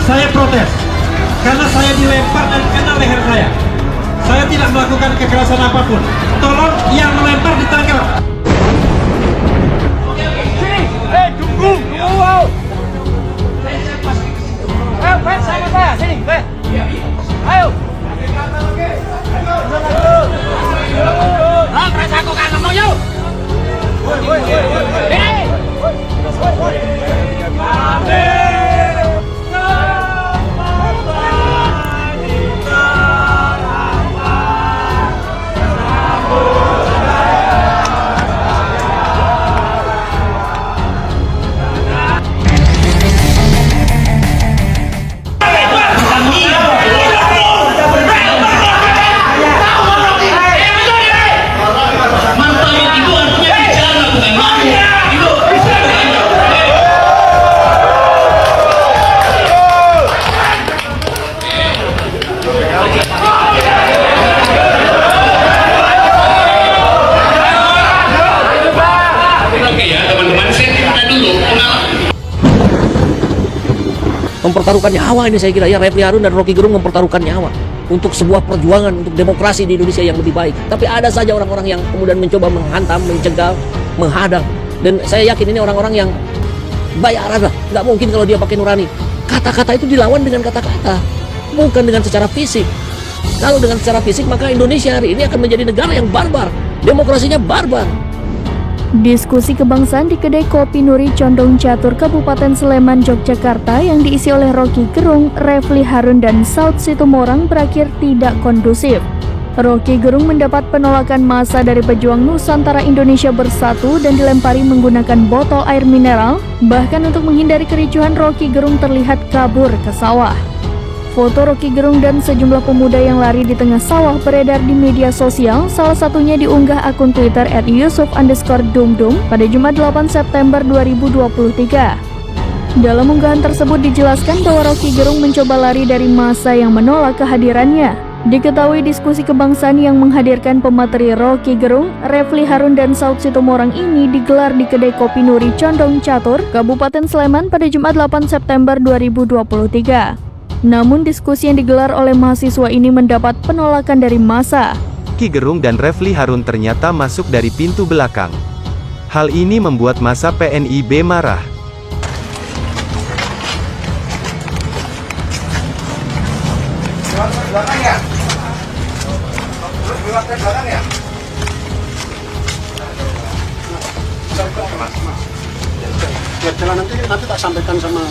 Saya protes karena saya dilempar dan kena leher saya. Saya tidak melakukan kekerasan apapun. Tolong yang melempar ditangkap. Tunggu! Wow! Ben, saya sini, Ben. Ayo. Terus aku kan ngomong yuk. Mempertaruhkan nyawa ini, saya kira ya, Refli Harun dan Rocky Gerung mempertaruhkan nyawa untuk sebuah perjuangan untuk demokrasi di Indonesia yang lebih baik. Tapi ada saja orang-orang yang kemudian mencoba menghantam, mencegah, menghadang. Dan saya yakin ini orang-orang yang bayaran lah. Nggak mungkin kalau dia pakai nurani. Kata-kata itu dilawan dengan kata-kata, bukan dengan secara fisik. Kalau dengan secara fisik, maka Indonesia hari ini akan menjadi negara yang barbar. Demokrasinya barbar. Diskusi kebangsaan di kedai kopi Nuri Condong Catur, Kabupaten Sleman, Yogyakarta yang diisi oleh Rocky Gerung, Refli Harun, dan Saud Situmorang berakhir tidak kondusif. Rocky Gerung mendapat penolakan massa dari pejuang Nusantara Indonesia Bersatu dan dilempari menggunakan botol air mineral. Bahkan untuk menghindari kericuhan, Rocky Gerung terlihat kabur ke sawah. Foto Rocky Gerung dan sejumlah pemuda yang lari di tengah sawah beredar di media sosial, salah satunya diunggah akun Twitter @yusuf_dumdum pada Jumat 8 September 2023. Dalam unggahan tersebut dijelaskan bahwa Rocky Gerung mencoba lari dari massa yang menolak kehadirannya. Diketahui diskusi kebangsaan yang menghadirkan pemateri Rocky Gerung, Refli Harun, dan Saud Situmorang ini digelar di kedai kopi Nuri Condong Catur, Kabupaten Sleman pada Jumat 8 September 2023. Namun diskusi yang digelar oleh mahasiswa ini mendapat penolakan dari massa. Rocky Gerung dan Refli Harun ternyata masuk dari pintu belakang. Hal ini membuat massa PNIB marah. Nanti tak sampaikan sama.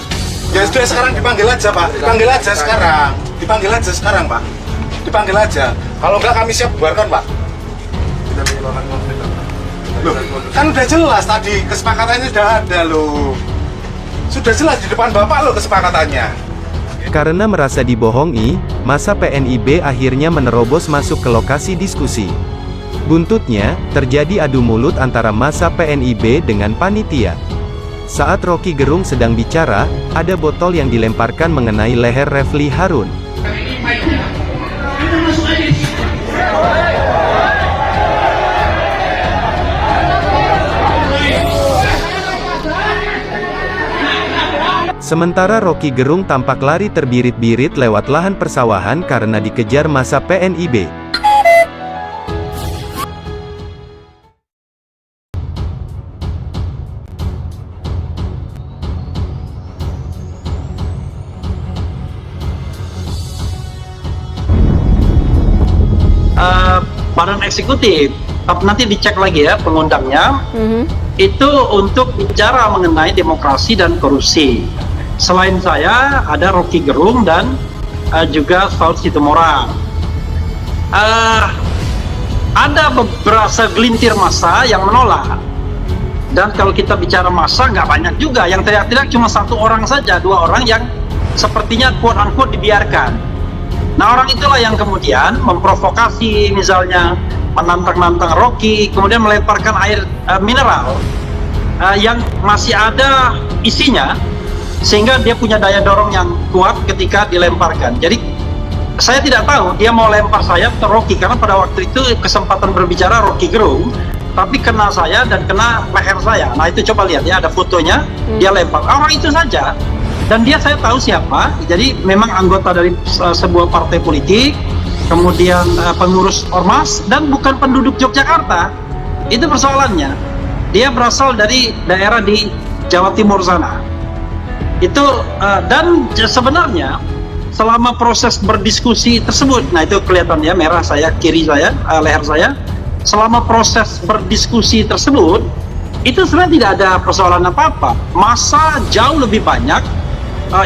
Ya sudah, sekarang dipanggil aja Pak, dipanggil aja sekarang Pak, dipanggil aja. Kalau enggak kami siap bubarkan Pak. Loh, kan udah jelas tadi kesepakatannya sudah ada loh. Sudah jelas di depan Bapak loh kesepakatannya. Karena merasa dibohongi, massa PNIB akhirnya menerobos masuk ke lokasi diskusi. Buntutnya, terjadi adu mulut antara massa PNIB dengan panitia. Saat Rocky Gerung sedang bicara, ada botol yang dilemparkan mengenai leher Refli Harun. Sementara Rocky Gerung tampak lari terbirit-birit lewat lahan persawahan karena dikejar massa PNIB. Badan eksekutif, nanti dicek lagi ya pengundangnya, itu untuk bicara mengenai demokrasi dan korupsi. Selain saya, ada Rocky Gerung dan juga Saud Situmorang. Ada beberapa segelintir massa yang menolak. Dan kalau kita bicara massa, nggak banyak juga. Yang teriak-teriak cuma satu orang saja, dua orang yang sepertinya quote-unquote dibiarkan. Nah, orang itulah yang kemudian memprovokasi, misalnya menantang-nantang Rocky, kemudian melemparkan air mineral yang masih ada isinya, sehingga dia punya daya dorong yang kuat ketika dilemparkan. Jadi saya tidak tahu dia mau lempar saya atau Rocky, karena pada waktu itu kesempatan berbicara Rocky Gerung, tapi kena saya dan kena leher saya. Nah itu coba lihat ya, ada fotonya, dia lempar. Orang itu saja. Dan dia saya tahu siapa, jadi memang anggota dari sebuah partai politik, kemudian pengurus ormas, dan bukan penduduk Yogyakarta. Itu persoalannya. Dia berasal dari daerah di Jawa Timur sana. Itu dan sebenarnya selama proses berdiskusi tersebut, nah itu kelihatan ya, merah saya, kiri saya, leher saya. Selama proses berdiskusi tersebut, itu sebenarnya tidak ada persoalan apa-apa. Masa jauh lebih banyak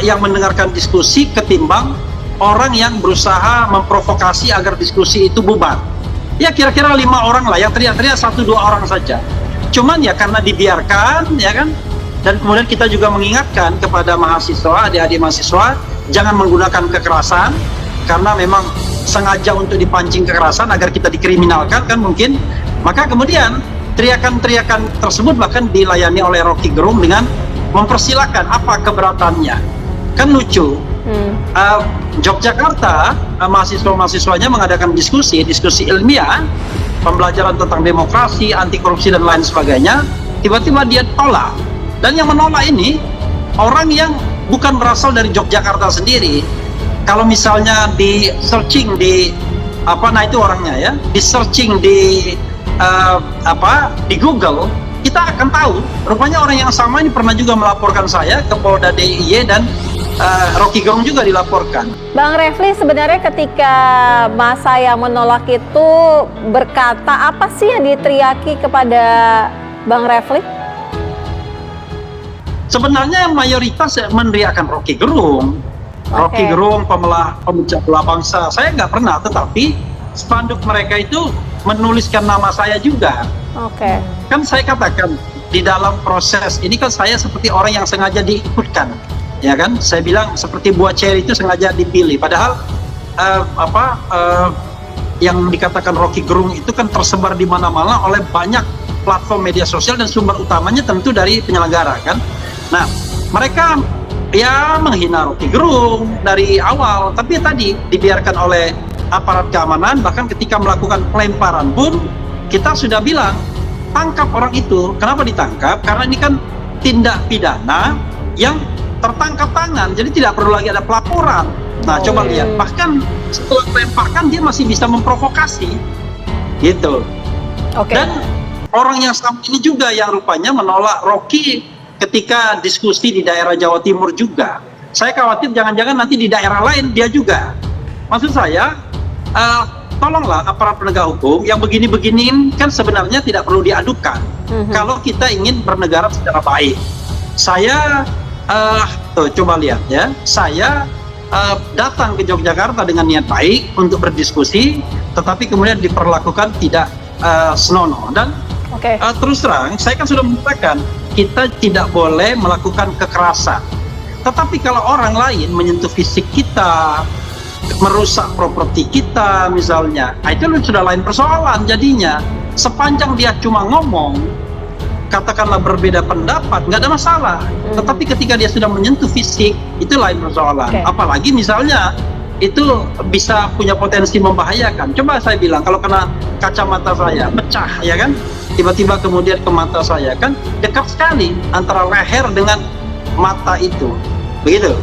yang mendengarkan diskusi ketimbang orang yang berusaha memprovokasi agar diskusi itu bubar. Ya kira-kira 5 orang lah, yang teriak-teriak 1-2 orang saja. Cuman ya karena dibiarkan, ya kan, dan kemudian kita juga mengingatkan kepada mahasiswa, adik-adik mahasiswa, jangan menggunakan kekerasan, karena memang sengaja untuk dipancing kekerasan agar kita dikriminalkan kan mungkin. Maka kemudian teriakan-teriakan tersebut bahkan dilayani oleh Rocky Gerung dengan mempersilahkan apa keberatannya. Kan lucu. Yogyakarta, mahasiswa-mahasiswanya mengadakan diskusi ilmiah, pembelajaran tentang demokrasi, anti korupsi dan lain sebagainya. Tiba-tiba dia tolak. Dan yang menolak ini orang yang bukan berasal dari Yogyakarta sendiri. Kalau misalnya di searching di nah itu orangnya ya, di searching di Google, kita akan tahu rupanya orang yang sama ini pernah juga melaporkan saya ke Polda DIY dan Rocky Gerung juga dilaporkan. Bang Refli, sebenarnya ketika masa yang menolak itu berkata apa sih yang diteriaki kepada Bang Refli? Sebenarnya yang mayoritas meneriakan Rocky Gerung. Rocky Gerung, pemecah belah bangsa. Saya nggak pernah, tetapi spanduk mereka itu menuliskan nama saya juga. Kan saya katakan di dalam proses ini kan saya seperti orang yang sengaja diikutkan, ya kan? Saya bilang seperti buah ceri itu sengaja dipilih. Padahal yang dikatakan Rocky Gerung itu kan tersebar di mana-mana oleh banyak platform media sosial dan sumber utamanya tentu dari penyelenggara kan. Nah, mereka ya menghina Rocky Gerung dari awal, tapi tadi dibiarkan oleh aparat keamanan. Bahkan ketika melakukan pelemparan pun kita sudah bilang tangkap orang itu. Kenapa ditangkap? Karena ini kan tindak pidana yang tertangkap tangan, jadi tidak perlu lagi ada pelaporan. Nah, coba lihat, bahkan setelah melemparkan dia masih bisa memprovokasi gitu. Dan orang yang sama ini juga yang rupanya menolak Rocky ketika diskusi di daerah Jawa Timur juga. Saya khawatir jangan-jangan nanti di daerah lain dia juga. Maksud saya, tolonglah aparat penegak hukum yang begini-beginiin kan sebenarnya tidak perlu diadukan. Kalau kita ingin bernegara secara baik. Saya, coba lihat ya, saya datang ke Yogyakarta dengan niat baik untuk berdiskusi, tetapi kemudian diperlakukan tidak senonoh. Dan terus terang, saya kan sudah mengatakan, kita tidak boleh melakukan kekerasan. Tetapi kalau orang lain menyentuh fisik kita, merusak properti kita misalnya, itu sudah lain persoalan jadinya. Sepanjang dia cuma ngomong, katakanlah berbeda pendapat, nggak ada masalah. Tetapi ketika dia sudah menyentuh fisik, itu lain persoalan. Apalagi misalnya itu bisa punya potensi membahayakan. Coba saya bilang, kalau kena kacamata saya pecah, ya kan? Tiba-tiba kemudian ke mata saya, kan dekat sekali antara leher dengan mata itu, begitu.